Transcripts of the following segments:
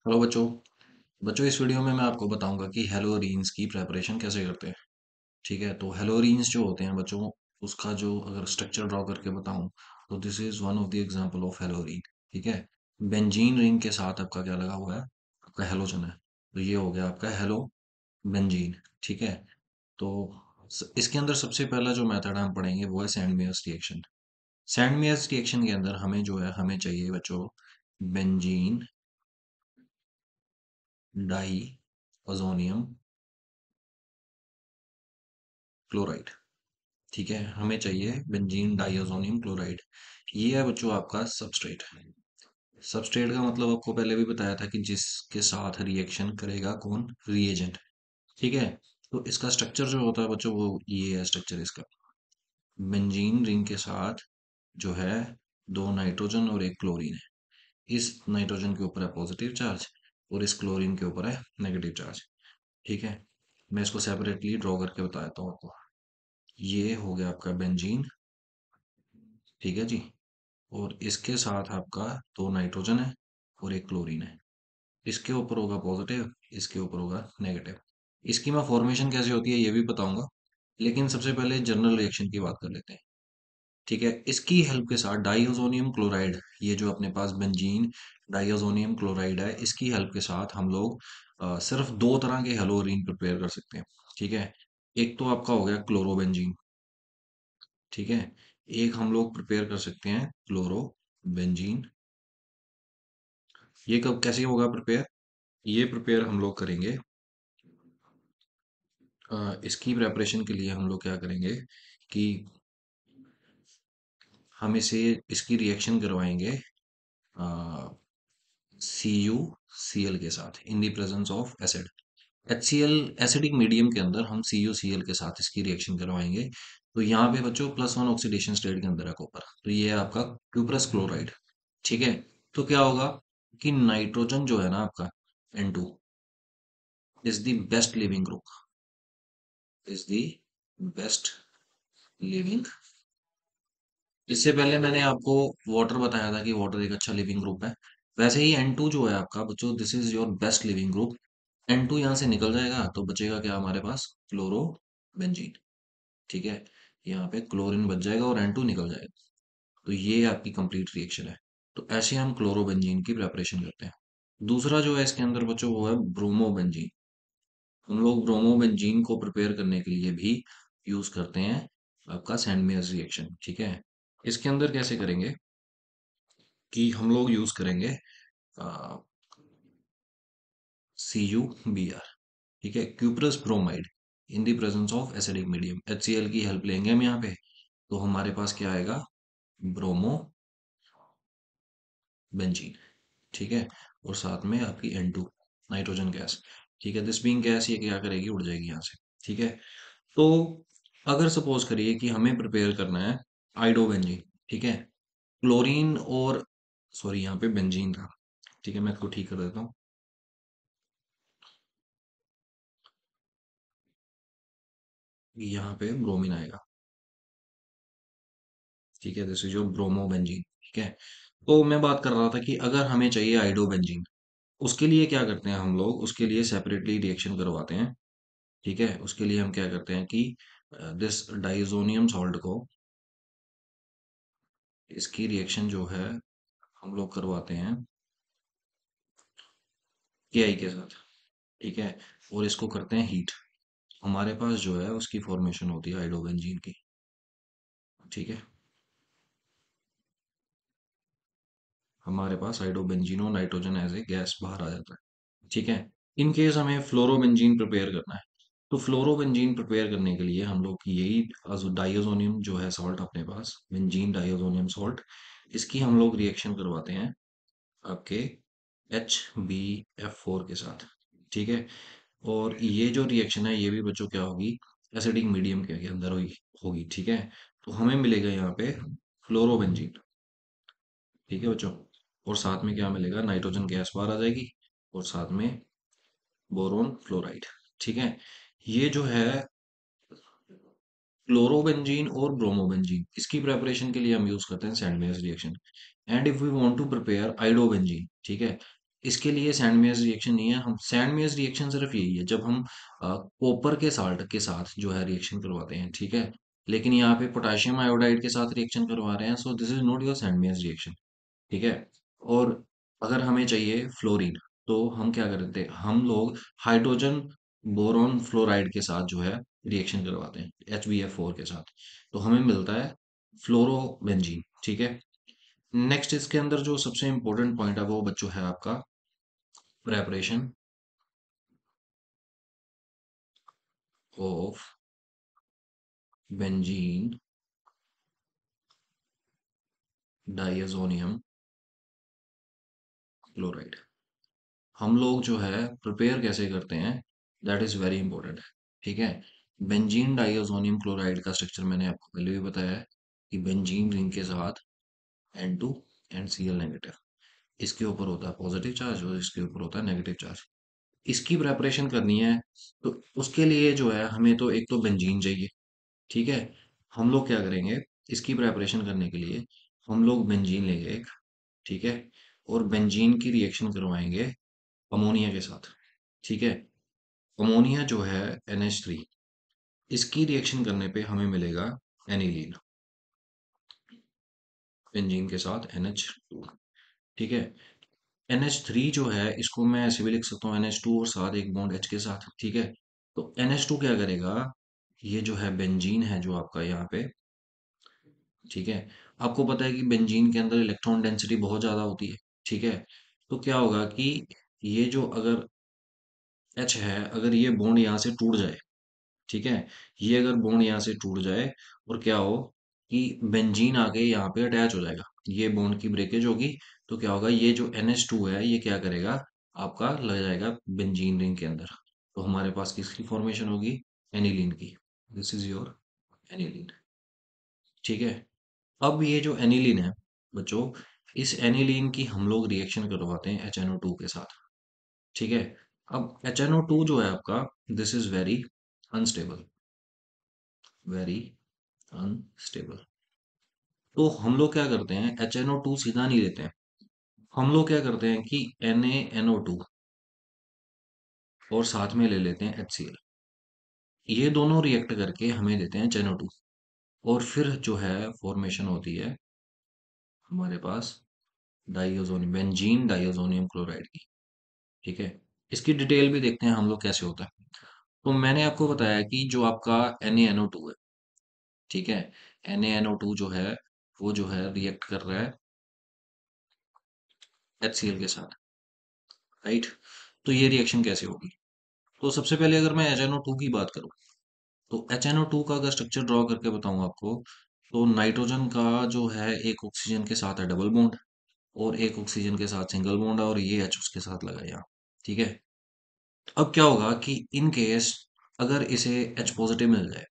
Hello बच्चों। बच्चों, इस वीडियो में मैं आपको बताऊंगा कि हेलोरीन्स की प्रेपरेशन कैसे करते हैं। ठीक है, तो हेलोरीन्स जो होते हैं बच्चों, उसका जो अगर स्ट्रक्चर ड्रॉ करके बताऊं तो this is one of the example of haloarene. ठीक है, बेंजीन रिंग के साथ आपका क्या लगा हुआ है? आपका हेलोजन है। तो ये हो गया आपका हेलो बेंजीन। ठीक है, तो इसके अंदर सबसे पहला जो मेथड हम पढ़ेंगे वो है सैंडमेयर्स रिएक्शन। सैंडमेयर्स रिएक्शन के अंदर हमें जो है हमें चाहिए बच्चों बेंजीन डाई अजोनियम क्लोराइड। ठीक है, हमें चाहिए बेंजीन डाइअज़ोनियम क्लोराइड। ये है बच्चों आपका सबस्ट्रेट। सबस्ट्रेट का मतलब आपको पहले भी बताया था कि जिसके साथ रिएक्शन करेगा कौन? रिएजेंट। ठीक है, तो इसका स्ट्रक्चर जो होता है बच्चों वो ये है स्ट्रक्चर इसका। बेंजीन रिंग के साथ जो है दो नाइट्रोजन और एक क्लोरीन है। इस नाइट्रोजन के ऊपर है पॉजिटिव चार्ज और इस क्लोरीन के ऊपर है नेगेटिव चार्ज। ठीक है, मैं इसको सेपरेटली ड्रॉ करके बताता हूँ आपको। ये हो गया आपका बेंजीन। ठीक है जी, और इसके साथ आपका दो नाइट्रोजन है और एक क्लोरीन है। इसके ऊपर होगा पॉजिटिव, इसके ऊपर होगा नेगेटिव। इसकी मैं फॉर्मेशन कैसे होती है ये भी बताऊंगा, लेकिन सबसे पहले जनरल रिएक्शन की बात कर लेते हैं। ठीक है, इसकी हेल्प के साथ डाइअज़ोनियम क्लोराइड, ये जो अपने पास बेंजीन डाइअज़ोनियम क्लोराइड है, इसकी हेल्प के साथ हम लोग सिर्फ दो तरह के हेलोरीन प्रिपेयर कर सकते हैं। ठीक है, एक तो आपका हो गया क्लोरोबेंजीन। ठीक है, एक हम लोग प्रिपेयर कर सकते हैं क्लोरोबेंजीन। ये कब कैसे होगा प्रिपेयर? ये प्रिपेयर हम लोग करेंगे। इसकी प्रेपरेशन के लिए हम लोग क्या करेंगे कि हम इसे इसकी रिएक्शन करवाएंगे CuCl के साथ in the presence of acid. HCl acidic medium के अंदर हम CuCl के साथ इसकी रिएक्शन करवाएंगे। तो यहाँ पे बच्चों +1 ऑक्सीडेशन स्टेट के अंदर है कॉपर, तो ये है आपका क्यूप्रस क्लोराइड। ठीक है, तो क्या होगा कि नाइट्रोजन जो है ना आपका N2 is the best leaving group, is the best living. इससे पहले मैंने आपको वाटर बताया था कि वाटर एक अच्छा लिविंग ग्रुप है। वैसे ही N2 जो है आपका बच्चों, this is your best leaving group. N2 यहाँ से निकल जाएगा तो बचेगा क्या हमारे पास? क्लोरोबेंजीन। ठीक है, यहाँ पे क्लोरीन बच जाएगा और N2 निकल जाएगा। तो ये आपकी कंप्लीट रिएक्शन है। तो ऐसे हम क्लोरोबेंजीन की प्रेपरेशन करते हैं। दूसरा जो है इसके अंदर बच्चों वो है ब्रोमोबेंजीन। हम लोग ब्रोमोबेंजीन को प्रिपेयर करने के लिए भी यूज करते हैं आपका सैंडमेयर्स रिएक्शन। ठीक है, इसके अंदर कैसे करेंगे कि हम लोग यूज करेंगे CuBr। ठीक है, cuprous bromide in the presence of acidic medium. HCl की हेल्प लेंगे हम यहाँ पे, तो हमारे पास क्या आएगा? Bromo benzene. ठीक है, और साथ में आपकी N2 नाइट्रोजन गैस। ठीक है, दिस बीइंग गैस ये क्या करेगी? उड़ जाएगी यहाँ से। ठीक है, तो अगर सपोज करिए कि हमें प्रिपेयर करना है आइडोबेंजीन। ठीक है, क्लोरीन और सॉरी यहाँ पे बेंजीन था। ठीक है, मैं इसको ठीक कर देता हूँ। यहाँ पे ब्रोमीन आएगा। ठीक है, दिस इज योर ब्रोमोबेंजीन। ठीक है, तो मैं बात कर रहा था कि अगर हमें चाहिए आइडोबेंजीन, उसके लिए क्या करते हैं हम लोग? उसके लिए सेपरेटली रिएक्शन करवाते हैं। ठीक है, उसके लिए हम क्या करते हैं कि दिस डाइजोनियम सॉल्ट को, इसकी रिएक्शन जो है हम लोग करवाते हैं KI के साथ। ठीक है, और इसको करते हैं हीट। हमारे पास जो है उसकी फॉर्मेशन होती है आइडोबेंजीन की। ठीक है, हमारे पास आइडोबेंजीन और नाइट्रोजन एज ए गैस बाहर आ जाता है। ठीक है, इन केस हमें फ्लोरोबेंजीन प्रिपेयर करना है, तो फ्लोरोबेंजीन प्रिपेयर करने के लिए हम लोग यही डाइअज़ोनियम जो है सॉल्ट अपने पास, बेंजीन डाइअज़ोनियम सॉल्ट, इसकी हम लोग रिएक्शन करवाते हैं आपके HbF4 के साथ। ठीक है, और ये जो रिएक्शन है ये भी बच्चों क्या होगी? एसिडिक मीडियम के अंदर होगी होगी। ठीक है, तो हमें मिलेगा यहाँ पे फ्लोरोबेंजीन। ठीक है बच्चों, और साथ में क्या मिलेगा? नाइट्रोजन गैस बाहर आ जाएगी और साथ में बोरोन फ्लोराइड। ठीक है, ये जो है क्लोरोबेंजीन और ब्रोमोबेंजीन, इसकी प्रेपरेशन के लिए हम यूज करते हैं Sandmeyer's reaction. And if we want to prepare iodobenzene, ठीक है, इसके लिए सैंडमेयर्स रिएक्शन नहीं है। हम सैंडमेयर्स रिएक्शन सिर्फ यही है जब हम कॉपर के साल्ट के साथ जो है रिएक्शन करवाते हैं, ठीक है। लेकिन यहाँ पे पोटेशियम आयोडाइड के साथ रिएक्शन करवा रहे हैं, so this is not your Sandmeyer's reaction, ठीक है। और अगर हमें चाहिए फ्लोरीन, तो हम क्या करते हैं, हम लोग हाइड्रोजन बोरॉन फ्लोराइड के साथ जो है रिएक्शन करवाते हैं HbF4 के साथ, तो हमें मिलता है फ्लोरोबेंजीन, ठीक है। नेक्स्ट इसके अंदर जो सबसे इंपॉर्टेंट पॉइंट है वो बच्चों है आपका preparation of benzene diazonium chloride. हम लोग जो है प्रिपेयर कैसे करते हैं, दैट इज वेरी इंपॉर्टेंट, ठीक है। बेंजीन डाइअजोनियम क्लोराइड का स्ट्रक्चर मैंने आपको पहले भी बताया है कि बेंजीन रिंग के साथ N2 एंड Cl नेगेटिव, इसके ऊपर होता है पॉजिटिव चार्ज और इसके ऊपर होता है नेगेटिव चार्ज। इसकी प्रेपरेशन करनी है, तो उसके लिए जो है हमें तो एक तो बेंजीन चाहिए, ठीक है। हम लोग क्या करेंगे, इसकी प्रेपरेशन करने के लिए हम लोग बेंजीन लेंगे एक, ठीक है। और बेंजीन की रिएक्शन करवाएंगे अमोनिया के साथ, ठीक है। अमोनिया जो है NH3, इसकी रिएक्शन करने पे हमें मिलेगा एनिलीन, बेंजीन के साथ NH2, ठीक है। NH3 जो है इसको मैं ऐसे भी लिख सकता हूँ NH2 और साथ एक बॉन्ड H के साथ, ठीक है। तो NH2 क्या करेगा, ये जो है बेंजीन है जो आपका यहाँ पे, ठीक है। आपको पता है कि बेंजीन के अंदर इलेक्ट्रॉन डेंसिटी बहुत ज्यादा होती है, ठीक है। तो क्या होगा कि ये जो अगर H है, अगर ये बॉन्ड यहाँ से टूट जाए, ठीक है, ये अगर बॉन्ड यहाँ से टूट जाए और क्या हो कि बेंजीन आके यहाँ पे अटैच हो जाएगा, ये बॉन्ड की ब्रेकेज होगी, तो क्या होगा, ये जो NH2 है ये क्या करेगा, आपका लग जाएगा बेंजीन रिंग के अंदर, तो हमारे पास किसकी फॉर्मेशन होगी, एनिलीन की। दिस इज योर एनिलीन, ठीक है। अब ये जो एनिलीन है बच्चों, इस एनिलीन की हम लोग रिएक्शन करवाते हैं HNO2 के साथ, ठीक है। अब HNO2 जो है आपका, this is very unstable, very unstable. तो हम लोग क्या करते हैं, HNO2 सीधा नहीं लेते हैं, हम लोग क्या करते हैं कि NaNO2 और साथ में ले लेते हैं HCl, ये दोनों रिएक्ट करके हमें देते हैं HNO2, और फिर जो है फॉर्मेशन होती है हमारे पास डाइओजोनियम, बेंजीन डाइओजोनियम क्लोराइड की, ठीक है। इसकी डिटेल भी देखते हैं हम लोग कैसे होता है। तो मैंने आपको बताया कि जो आपका NaNO2 है, ठीक है, NaNO2 जो है वो जो है रिएक्ट कर रहा है HCl के साथ, राइट। तो ये रिएक्शन कैसे होगी, तो सबसे पहले अगर मैं HNO2 की बात करूं, तो HNO2 का अगर स्ट्रक्चर ड्रॉ करके बताऊं आपको, तो नाइट्रोजन का जो है एक ऑक्सीजन के साथ है डबल बॉन्ड, और एक ऑक्सीजन के साथ सिंगल बॉन्ड है, और ये H उसके साथ लगा है यहाँ, ठीक है। अब क्या होगा कि इन केस अगर इसे H पॉजिटिव मिल जाए,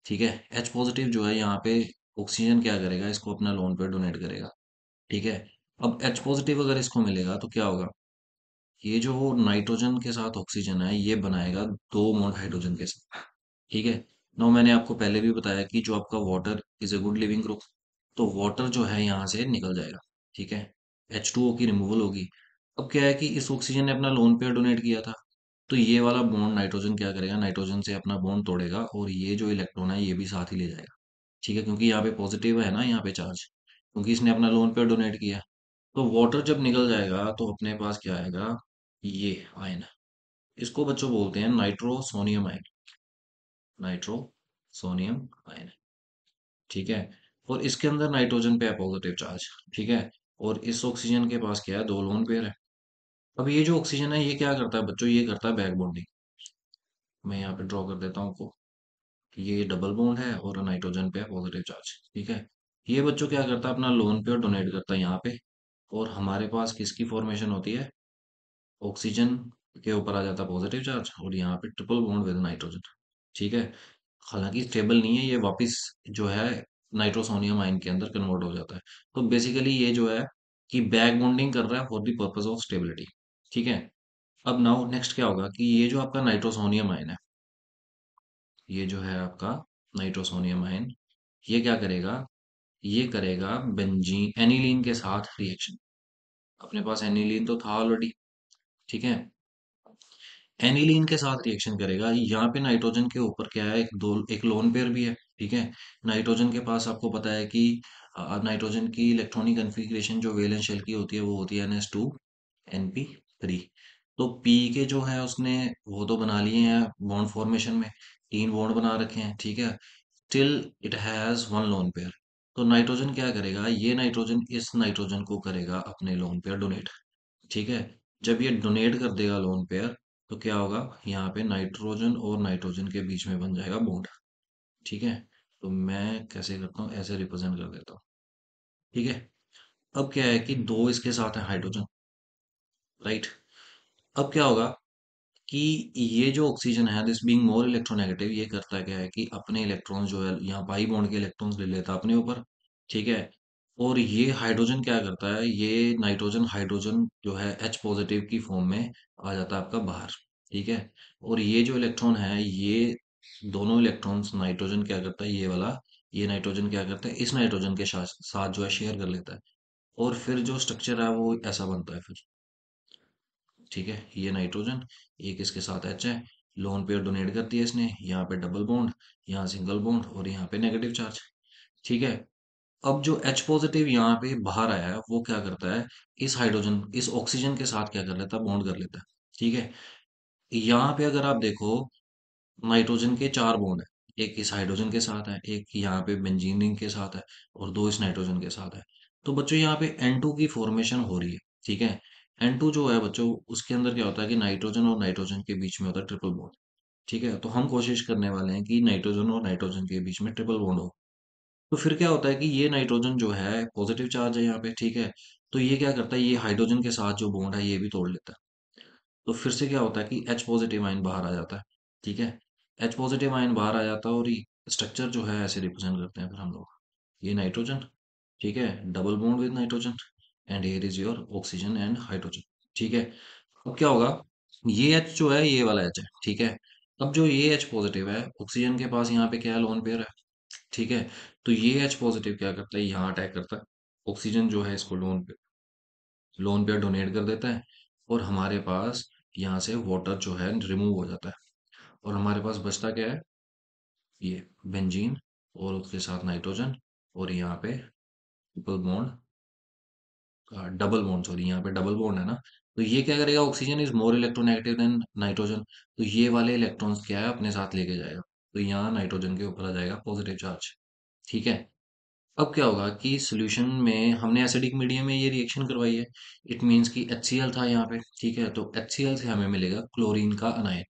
ठीक है, H पॉजिटिव जो है यहाँ पे ऑक्सीजन क्या करेगा, इसको अपना लोन पे डोनेट करेगा, ठीक है। अब H पॉजिटिव अगर इसको मिलेगा तो क्या होगा, ये जो नाइट्रोजन के साथ ऑक्सीजन है ये बनाएगा दो बॉन्ड हाइड्रोजन के साथ, ठीक है। नो, मैंने आपको पहले भी बताया कि जो आपका water is a good leaving group, तो वाटर जो है यहाँ से निकल जाएगा, ठीक है। H2O की रिमूवल होगी। अब क्या है कि इस ऑक्सीजन ने अपना लोन पेयर डोनेट किया था, तो ये वाला बॉन्ड नाइट्रोजन क्या करेगा, नाइट्रोजन से अपना बॉन्ड तोड़ेगा और ये जो इलेक्ट्रॉन है ये भी साथ ही ले जाएगा, ठीक है, क्योंकि यहाँ पे पॉजिटिव है ना, यहाँ पे चार्ज, क्योंकि इसने अपना लोन पेयर डोनेट किया। तो वाटर जब निकल जाएगा तो अपने पास क्या आएगा, ये आयन, इसको बच्चों बोलते हैं नाइट्रोसोनियम आयन, नाइट्रोसोनियम आयन, ठीक है। और इसके अंदर नाइट्रोजन पे है पॉजिटिव चार्ज, ठीक है। और इस ऑक्सीजन के पास क्या है, दो लोन पेयर है। अब ये जो ऑक्सीजन है ये क्या करता है बच्चों, ये करता है बैक बॉन्डिंग। मैं यहाँ पे ड्रॉ कर देता हूँ आपको, ये डबल बॉन्ड है और नाइट्रोजन पे है पॉजिटिव चार्ज, ठीक है। ये बच्चों क्या करता है, अपना लोन पेयर डोनेट करता है यहाँ पे, और हमारे पास किसकी फॉर्मेशन होती है, ऑक्सीजन के ऊपर आ जाता है पॉजिटिव चार्ज, और यहाँ पे ट्रिपल बॉन्ड विद नाइट्रोजन, ठीक है। हालांकि स्टेबल नहीं है ये, वापस जो है नाइट्रोसोनियम आयन के अंदर कन्वर्ट हो जाता है। तो बेसिकली ये जो है कि बैक बॉन्डिंग कर रहा है for the purpose of stability, ठीक है। अब नाउ नेक्स्ट क्या होगा कि ये जो आपका नाइट्रोसोनियम आयन है, ये जो है आपका नाइट्रोसोनियम आयन, ये क्या करेगा, ये करेगा बेंजीन एनिलीन के साथ रिएक्शन। अपने पास एनिलीन तो था ऑलरेडी, ठीक है। एनिलीन के साथ रिएक्शन करेगा। यहाँ पे नाइट्रोजन के ऊपर क्या है, एक लोन पेयर भी है। ठीक है। नाइट्रोजन के पास आपको पता है कि नाइट्रोजन की इलेक्ट्रॉनिक कन्फिग्रेशन जो वैलेंस शेल की होती है वो होती है NH2 NP3। तो पी के जो है उसने वो तो बना लिए हैं बॉन्ड फॉर्मेशन में, 3 बॉन्ड बना रखे हैं। ठीक है। Till it has 1 lone pair. तो नाइट्रोजन क्या करेगा, ये नाइट्रोजन इस नाइट्रोजन को करेगा अपने लोन पेयर डोनेट। ठीक है। जब ये डोनेट कर देगा लोन पेयर, तो क्या होगा, यहाँ पे नाइट्रोजन और नाइट्रोजन के बीच में बन जाएगा बॉन्ड। ठीक है। तो मैं कैसे करता हूँ, ऐसे रिप्रेजेंट कर देता हूँ। ठीक है। अब क्या है कि दो इसके साथ है हाइड्रोजन, राइट। अब क्या होगा कि ये जो ऑक्सीजन है, दिस बीइंग मोर इलेक्ट्रोनेगेटिव, ये करता क्या है कि अपने इलेक्ट्रॉन्स जो है यहाँ पाई बॉन्ड के इलेक्ट्रॉन्स ले लेता है अपने ऊपर। ठीक है। और ये हाइड्रोजन क्या करता है, ये नाइट्रोजन हाइड्रोजन जो है H पॉजिटिव की फॉर्म में आ जाता है आपका बाहर। ठीक है। और ये जो इलेक्ट्रॉन है, ये दोनों इलेक्ट्रॉन्स नाइट्रोजन क्या करता है, ये वाला, ये नाइट्रोजन क्या करता है, इस नाइट्रोजन के साथ साथ जो है शेयर कर लेता है। और फिर जो स्ट्रक्चर है वो ऐसा बनता है फिर। ठीक है। ये नाइट्रोजन, एक इसके साथ H है, लोन पेयर डोनेट कर दिया इसने, यहाँ पे डबल बॉन्ड, यहाँ सिंगल बॉन्ड और यहाँ पे नेगेटिव चार्ज। ठीक है। अब जो H पॉजिटिव यहाँ पे बाहर आया है वो क्या करता है, इस हाइड्रोजन इस ऑक्सीजन के साथ क्या कर लेता है, बॉन्ड कर लेता है। ठीक है। यहाँ पे अगर आप देखो, नाइट्रोजन के 4 बॉन्ड है, एक इस हाइड्रोजन के साथ है, एक यहाँ पे बेंजीन रिंग के साथ है, और दो इस नाइट्रोजन के साथ है। तो बच्चों यहाँ पे N2 की फॉर्मेशन हो रही है। ठीक है। N2 जो है बच्चों, उसके अंदर क्या होता है कि नाइट्रोजन और नाइट्रोजन के बीच में होता है ट्रिपल बॉन्ड। ठीक है। तो हम कोशिश करने वाले हैं कि नाइट्रोजन और नाइट्रोजन के बीच में ट्रिपल बॉन्ड हो। तो फिर क्या होता है कि ये नाइट्रोजन जो है पॉजिटिव चार्ज है यहाँ पे। ठीक है। तो ये क्या करता है, ये हाइड्रोजन के साथ जो बॉन्ड है ये भी तोड़ लेता है। तो फिर से क्या होता है कि H पॉजिटिव आयन बाहर आ जाता है। ठीक है। H पॉजिटिव आयन बाहर आ जाता है, और ये स्ट्रक्चर जो है ऐसे रिप्रेजेंट करते हैं फिर हम लोग, ये नाइट्रोजन। ठीक है। Double bond with nitrogen, and here is your oxygen and hydrogen. ठीक है। अब क्या होगा, ये H जो है ये वाला H है। ठीक है। अब जो ये H पॉजिटिव है, ऑक्सीजन के पास यहाँ पे क्या है, लोन पेयर है। ठीक है। तो ये H पॉजिटिव क्या करता है, यहाँ अटैक करता है, ऑक्सीजन जो है इसको लोन पेयर डोनेट कर देता है, और हमारे पास यहाँ से वाटर जो है रिमूव हो जाता है, और हमारे पास बचता क्या है, ये बेंजीन और उसके साथ नाइट्रोजन, और यहाँ पे triple bond, double bond, sorry यहाँ पे डबल बॉन्ड है ना। तो ये क्या करेगा, oxygen is more electronegative than nitrogen, तो ये वाले इलेक्ट्रॉन्स क्या है अपने साथ लेके जाएगा। तो यहाँ नाइट्रोजन के ऊपर आ जाएगा पॉजिटिव चार्ज। ठीक है। अब क्या होगा कि सॉल्यूशन में हमने एसिडिक मीडियम में ये रिएक्शन करवाई है, इट मींस कि HCl था यहाँ पे। ठीक है। तो HCl से हमें मिलेगा क्लोरीन का अनायन।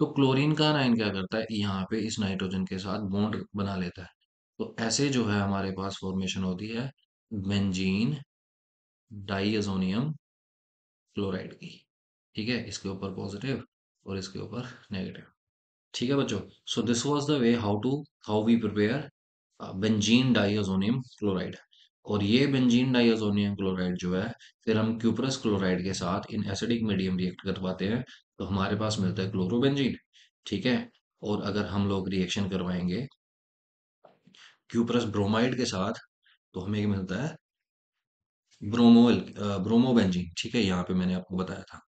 तो क्लोरीन का अनायन क्या करता है, यहाँ पे इस नाइट्रोजन के साथ बॉन्ड बना लेता है। तो ऐसे जो है हमारे पास फॉर्मेशन होती है बेंजीन डाइअजोनियम क्लोराइड की। ठीक है। इसके ऊपर पॉजिटिव और इसके ऊपर नेगेटिव। ठीक है बच्चों। So this was the way how we prepare benzene diazonium chloride. और ये बेंजीन डाइअजोनियम क्लोराइड जो है, फिर हम क्यूप्रस क्लोराइड के साथ इन एसिडिक मीडियम रिएक्ट करवाते हैं, तो हमारे पास मिलता है क्लोरोबेंजीन। ठीक है। और अगर हम लोग रिएक्शन करवाएंगे क्यूप्रस ब्रोमाइड के साथ, तो हमें ये मिलता है ब्रोमोबेंजीन। ठीक है। यहाँ पे मैंने आपको बताया था।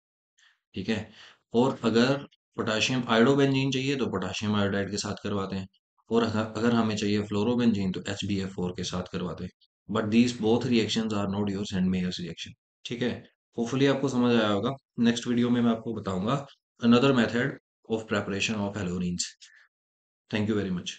ठीक है। और अगर पोटाशियम आयोडोबेंजीन चाहिए तो पोटाशियम आयोडाइड के साथ करवाते हैं, और अगर हमें चाहिए फ्लोरोबेंजीन तो HbF4 के साथ करवाते हैं। But these both reactions are not your saint meyers reaction. ठीक है। होपफुली आपको समझ आया होगा। नेक्स्ट वीडियो में मैं आपको बताऊंगा another method of preparation of haloarenes. Thank you very much.